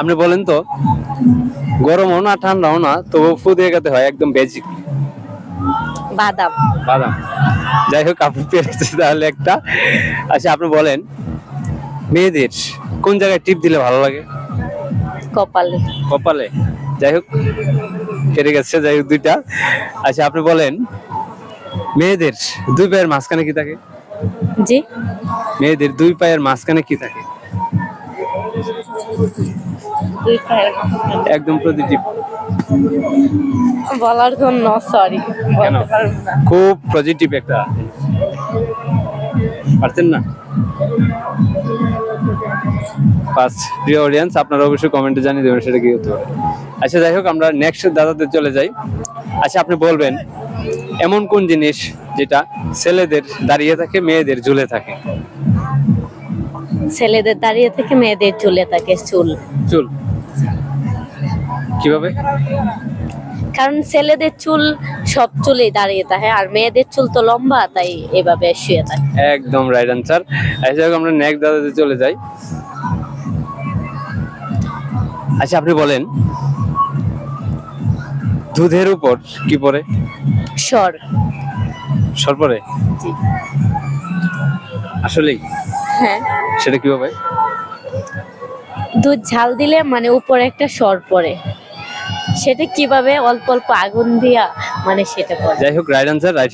আপনি বলেন তো, গরমও না ঠান্ডাও না, তবু ফু দিয়ে খেতে হয়, একদম বেজিক। বাদাম। বাদাম। যাই হোক, আপনি পেরেছে তাহলে একটা। আচ্ছা, আপনি বলেন, মেয়েদের কোন জায়গায় টিপ দিলে ভালো লাগে? কপালে। কপালে। যাই হোক, পেরে গেছে, যাই হোক দুইটা। আচ্ছা, আপনি বলেন, মেয়েদের দুই পায়ের মাঝখানে কি থাকে? জি। মেয়েদের দুই পায়ের মাঝখানে কি থাকে? দুই পায়ের একদম পজিটিভ। বলার জন্য সরি, কেন? বলতে পারবো না। খুব পজিটিভ একটা। পারতেন না? পাঁচ। প্রিয় অডিয়েন্স, আপনারা অবশ্যই কমেন্টে জানিয়ে দেবেন সেটা কি হতে পারে। আচ্ছা, যাই হোক, আমরা নেক্সট দাদাতে চলে যাই। আচ্ছা, আপনি বলবেন, এমন কোন জিনিস যেটা ছেলেদের দাঁড়িয়ে থাকে, মেয়েদের ঝুলে থাকে? ছেলেদের দাঁড়িয়ে থেকে মেয়েদের ঝুলে থাকে চুল। চুল। কিভাবে? কারণ ছেলেদের চুল সব চুলেই দাঁড়িয়ে থাকে, আর মেয়েদের চুল তো লম্বা, তাই এভাবে শুয়ে থাকে। একদম রাইট আনসার। আচ্ছা, যাই হোক, আমরা নেক্সট দাদাতে চলে যাই। আচ্ছা, আপনি বলেন, দুধের উপর কি পড়ে? সর। সর পড়ে? জি। আসলেই? হ্যাঁ। সেটা কিভাবে? দুধ ঝাল দিলে মানে উপরে একটা সর পড়ে, সেটা কিভাবে? অল্প অল্প আগুন দিয়া মানে সেটা পড়ে। যাই হোক, রাইট আনসার। রাইট